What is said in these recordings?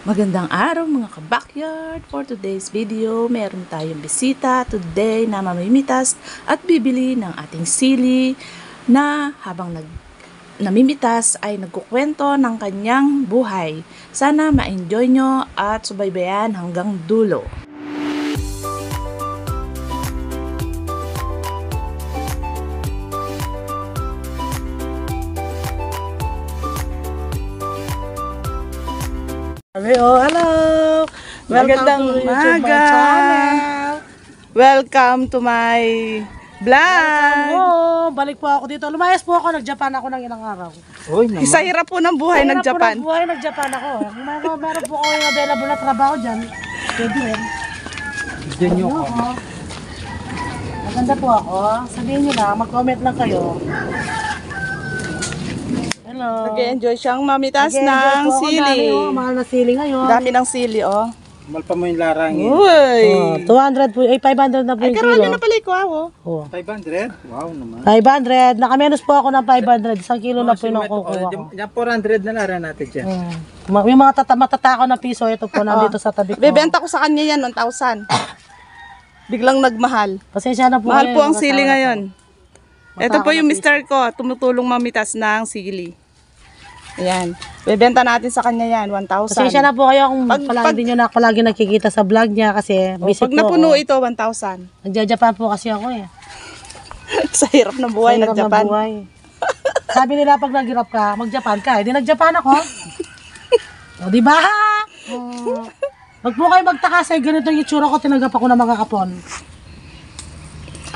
Magandang araw mga ka-backyard! For today's video, meron tayong bisita today na mamimitas at bibili ng ating sili na habang namimitas ay nagkukwento ng kanyang buhay. Sana ma-enjoy nyo at subaybayan hanggang dulo. Hello! Magandang umaga! Welcome to my vlog! Balik po ako dito. Lumayas po ako. Nag-Japan ako ng ilang araw. Uy, naman. Sa hirap po ng buhay nag-Japan. Nag-Japan ako. Meron po ako yung available na trabaho dyan. Pwede rin. Diyan nyo ako. Maganda po ako. Sabihin nyo lang, mag-comment lang kayo. Hello. Nag-enjoy siyang mamitas Nag-enjoy ng po ako. sili. Dami, mahal na sili ngayon. Dami ng sili, oh. Malpa mo yung larangin. Uy! 200 po, 500 na po Ay, yung karami kilo. na pala ikaw, oh. Oh. 500? Wow naman. 500. Nakamenos po ako ng 500. 1 kilo na po yung nakukuha ko. Yan 400 na lara natin dyan. Yung mga matatako na piso, ito po nandito sa tabi ko. Bebenta ko sa kanya yan, 1,000. Biglang nagmahal. Pasensya na po. Mahal kayo, po ang mga sili tao. ngayon. Ito po Matako yung na mister ko, tumutulong mamitas ng sili. Ayan. Bebenta natin sa kanya yan, 1,000. Pasensya na po kayo kung Pag- hindi nyo na palagi nakikita sa vlog niya kasi busy Pag po napuno ako. ito, 1,000. Nagja-Japan po kasi ako eh. Sa hirap ng buhay, Sa hirap ng nag-Japan. buhay. Sabi nila pag naghirap ka, mag-Japan ka. Hindi nag-Japan ako. O, di ba? Wag po kayo magtaka sa ganito yung itsura ko, tinanggap ako ng mga kapon.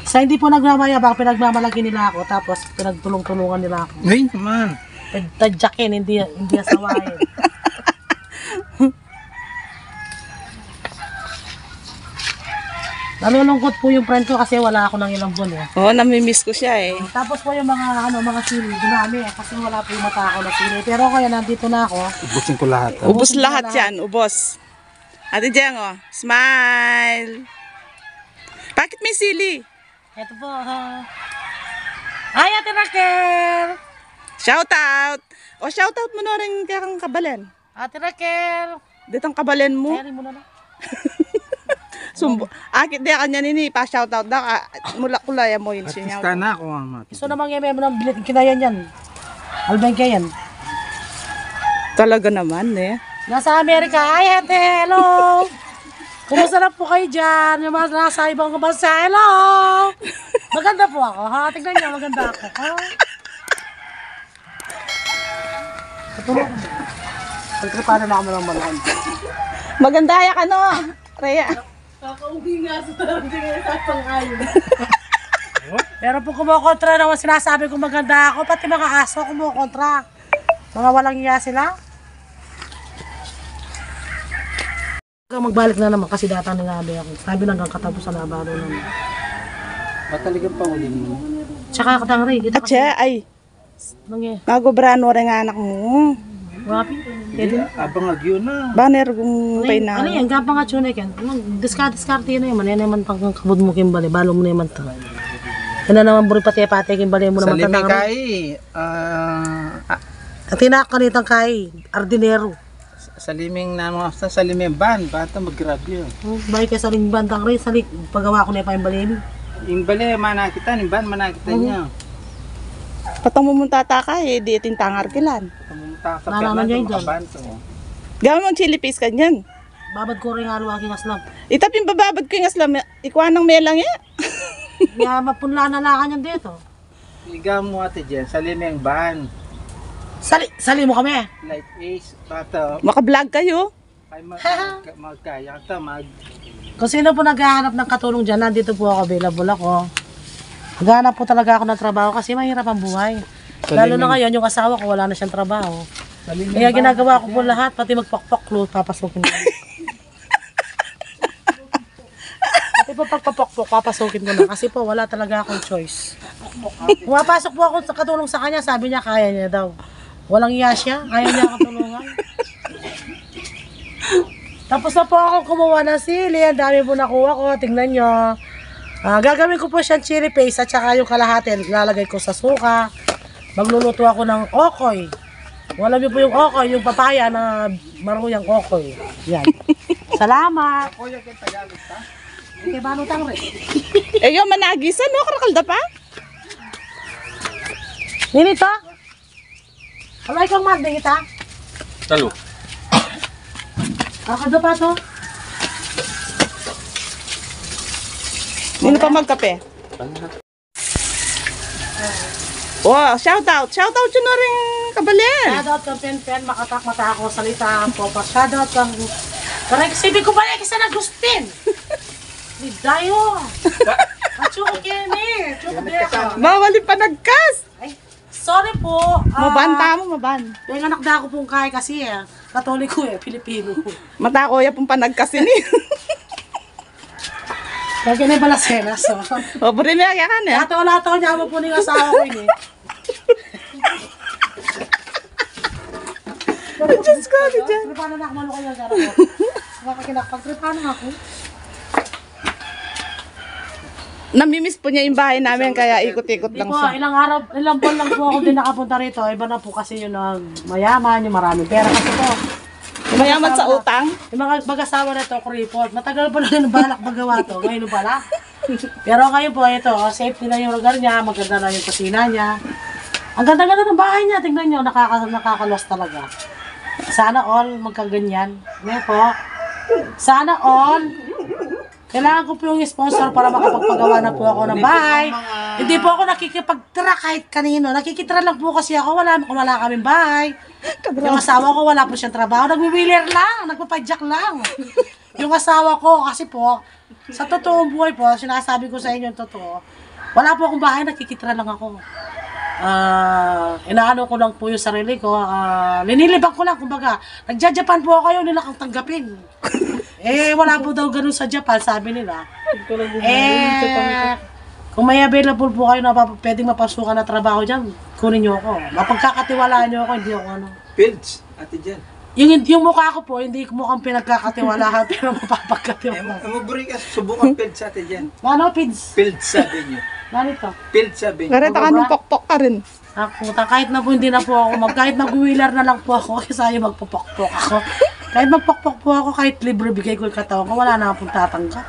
Sa hindi po nagmamayabang, pinagmamalaki nila ako, tapos pinagtulong-tulungan nila ako. Uy, naman. Tadyakin, hindi asawahin. Nalulungkot po yung friend ko kasi wala ako ng ilang buwan eh. Oo, namimiss ko siya eh. Tapos po yung mga sili, dumami kasi wala po yung matakaw na sili. Pero kaya nandito na ako. Ubusin ko lahat. Ubus lahat yan, ubos. Ate Jeng, oh, smile. Bakit may sili? Ito po. Ay, Ate Raquel! Shout out. O, shout out mo na rin kang kabalen. Ate Raquel! Ditang kabalen mo. Ayarin mo na lang. Sumbo. Akit di kanya nini pa shout out da mula kulaya mo yun siya. Artista na ako nga mati. So namang yung mo ng bilit kinayan yan. Alben kayan. Talaga naman eh. Nasa Amerika. Ay, Ate, hello! Kumusta na po kayo dyan? Yung mga nasa ibang bansa, hello! Maganda po ako, ha? Tignan niyo, maganda ako, ha? Katulog. Pagkripanan na ako ng malaki. Maganda ya ka no. Rhea. Kakauwi nga sa tarang sa pang-ayon. Pero po kumukontra naman sinasabi kong maganda ako, pati mga aso kumukontra. Mga walang iya sila. Magbalik na naman kasi data ninabi ako. Sabi hanggang katapusan na baro naman. Mataligang pangulin mo. Tsaka katangri, kita kasi Atse ay nangyay. magobrano rin nga anak mo. Wapi, pwede na. Abang agyo na. Banner kung pay na. Ano yan, gapa nga tune yan. Discard yun na yun. Yan naman pang kabud mo kimbali. Balo mo na naman ito. Yan na naman buri pati-pati kimbali mo Sa naman limay tanang. kai. At tinakanitang kay, Ardinero. Sa liming na mga sa liming ban. Bata mag-grab yun. Bakit ka sa ring bandang rin, sa paggawa ko na pa yung balini. Yung bali, manakita. Yung ban, manakita niya. Patang mumunta ka eh, di itin tangar kilan. Pumunta sa Nalaman niya Fernando, yun dyan. makabanto. Gawin mong chili paste kanyan. Babad ko rin nga luwagi ng aslab. Itapin bababad ko yung aslam. Ikuha ng melang ya. Kaya mapunla na lakan yan dito. Igam mo ate dyan. Sa liming ban. Sali mo kami. Light ace. Bata. Maka-vlog kayo. Ay magkaya ka. Kung sino po naghahanap ng katulong dyan, nandito po ako, available ako. Naghahanap po talaga ako ng trabaho kasi mahirap ang buhay. Lalo na ngayon, yung asawa ko wala na siyang trabaho. Kaya ginagawa ko po lahat, pati magpakpaklo, papasukin ko. Pati po pagpapakpok, papasukin ko na. Kasi po, wala talaga akong choice. Pumapasok po ako sa katulong sa kanya, sabi niya, kaya niya daw. Walang iya siya, kaya niya ako tulungan. Tapos na po ako kumuha ng sili, ang dami po nakuha ko, tingnan nyo. Gagawin ko po siyang chili paste at saka yung kalahati, lalagay ko sa suka. Magluluto ako ng okoy. Wala niyo po yung okoy, yung papaya na maruyang okoy. Yan. Salamat. Okay, balutang rin. Eh, yung managisan, no? Karakalda pa? Ninito? Wala ikang magda kita? Talo. Kakado pa to? Sino pa magkape? Wow, shout out yun na rin kabalin. Shoutout kang Pen, makatak mata ako, salita ang popa. Shoutout kang... Karek, sibi ko ba yung isa na Agustin? Di dayo. Achuko kini. Chuko deko. Bawali pa nagkas. Ay, sorry po. Mabanta mo, maban. Yung anak na ako pong kaya kasi Katoliko Pilipino. Mata ko ya pong panagkas ini. Kaya na yung balasena, so. O, buri mo kaya ka na. Lato niya mo po ng asawa ko ini. Diyos ko, dyan. Tripano na ako, malo kayo ang gara ko. Pag-tripano ako. Namimiss po niya yung bahay namin, kaya ikot-ikot Hindi lang po, siya. ilang buwan lang po ako din nakapunta rito. Iba na po kasi yung mayaman, yung maraming pera. Kasi po, Mayaman sa utang. yung mga mag-asawa na ito, kuripot. Matagal pa lang yung balak magawa to. Ngayon pala. Pero ngayon po, ito, safety na yung lugar niya, maganda na yung kusina niya. Ang ganda-ganda ng bahay niya. Tingnan niyo, nakakalos talaga. Sana all magkaganyan. Ngayon po, sana all. Kailangan ko po yung sponsor para makapagpagawa na po ako ng bahay. Hindi po ako nakikipagtira kahit kanino. Nakikitira lang po kasi ako. Wala kaming bahay. Yung asawa ko, wala po siyang trabaho. Nagwi-wheeler lang. Nagpapadyak lang. Yung asawa ko, kasi po, sa totoong buhay po, sinasabi ko sa inyo yung totoo, wala po akong bahay. Nakikitira lang ako. Inaano ko lang po yung sarili ko. Linilibang ko lang, kumbaga. Nagja-Japan po ako, nila kang tanggapin. Wala po daw ganun sa Japan, sabi nila. Kung may available po kayo na pwedeng mapasukan na trabaho dyan, kunin nyo ako. Mapagkakatiwalaan nyo ako, hindi ako ano. Pills, ate dyan. Yung mukha ko po, hindi ko mukhang pinagkakatiwalaan, pero mapapagkatiwalaan. Maburi ka, subukan pills ate dyan. Ano, Pids? Pills sabi nyo. Ganito. Pills sabi nyo. Gareta ka ng pokpok ka rin. Kahit na po hindi na po ako, kahit nag-wheeler na lang po ako, kasi ayaw magpupokpok ako. Kahit magpokpok po ako, kahit libre bigay ko yung katawan ko, wala na akong tatanggap.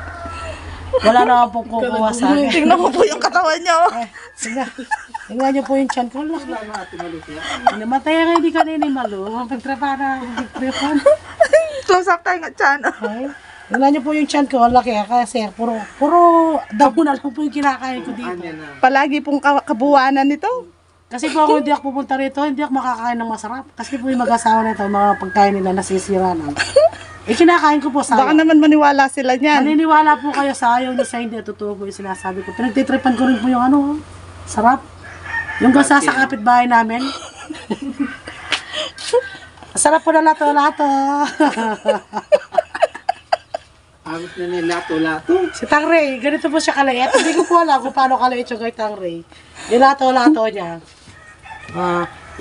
Wala na akong kukuha sa akin. Tingnan mo po yung katawan niyo. Tingnan niyo po yung chan ko. Namatay nga hindi ka ninimalo. Pagtrapa na, pagtripan. Close up tayo nga dyan. Tingnan niyo po yung chan ko, laki kasi puro damo na lang po yung kinakain ko dito. Palagi pong kabuwanan nito. Kasi po ako hindi ako pupunta rito, hindi ako makakain ng masarap. Kasi po yung mag-asawa nito, mga pagkain nila nasisira na. Kinakain ko po sa Baka naman maniwala sila niyan. Maniniwala po kayo sa ayaw niyo sa hindi. Totoo po yung sinasabi ko. Pinagtitripan ko rin po yung ano, sarap. Yung gasa sa kapitbahay namin. Sarap po na lato-lato. Abot na niya lato-lato. Si Tang Ray, ganito po siya kalait. Hindi ko po alam kung paano kalait yung kay Tang Ray. Yung lato-lato niya.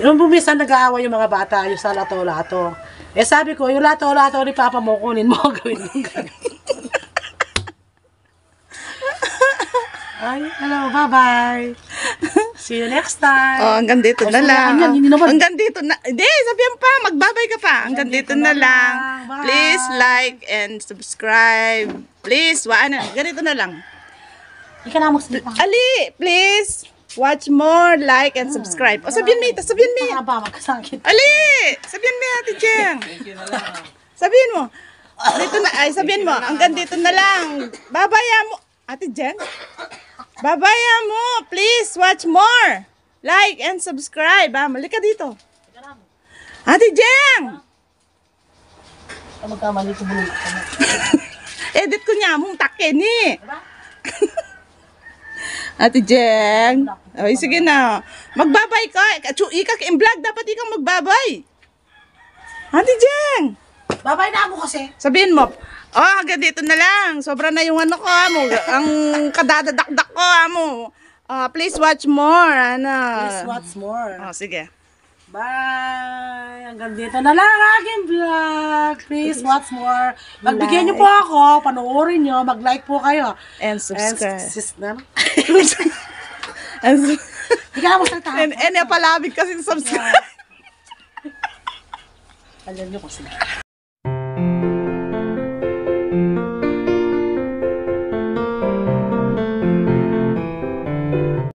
Yung bumisan nag-aaway yung mga bata, yung sa lato-lato. Sabi ko, yung lato-lato ni Papa mo, kunin mo, gawin mo. Ay, hello, bye-bye. See you next time. Oh, hanggang dito na lang. Hindi naman. Hanggang dito na. Hindi, sabihan pa. Magbabay ka pa. Hanggang dito na lang. Bye. Please like and subscribe. Please, ganito na lang. Hindi ka na magsalita. Ali, please. Watch more, like, and subscribe. O, sabihin mo ito. Sabihin mo yan. Ba, magkasakit. Ali! Sabihin mo yan, Ate Jeng. Sabihin mo. Dito na, sabihin mo. Hanggang dito na lang. Babaya mo. Ate Jeng? Babaya mo. Please, watch more. Like and subscribe. Mali ka dito. Ate Jeng! Magkamali ko bulit. Edit ko niya mong takin eh. Ate Jeng. Ay, sige na. Magbabay ka. Ika vlog, dapat ikaw magbabay. Ate Jeng. Babay na ako kasi. Sabihin mo, hanggang dito na lang. Sobra na yung ano ko, ang kadadadakdak ko, please watch more. Please watch more. Sige. Bye! Hanggang dito na lang ang aking vlog. Please watch more. Magbigyan niyo po ako, panoorin niyo, mag-like po kayo. And subscribe. Hindi ka na magsalita. And palabig kasi subscribe. Alam niyo kasi.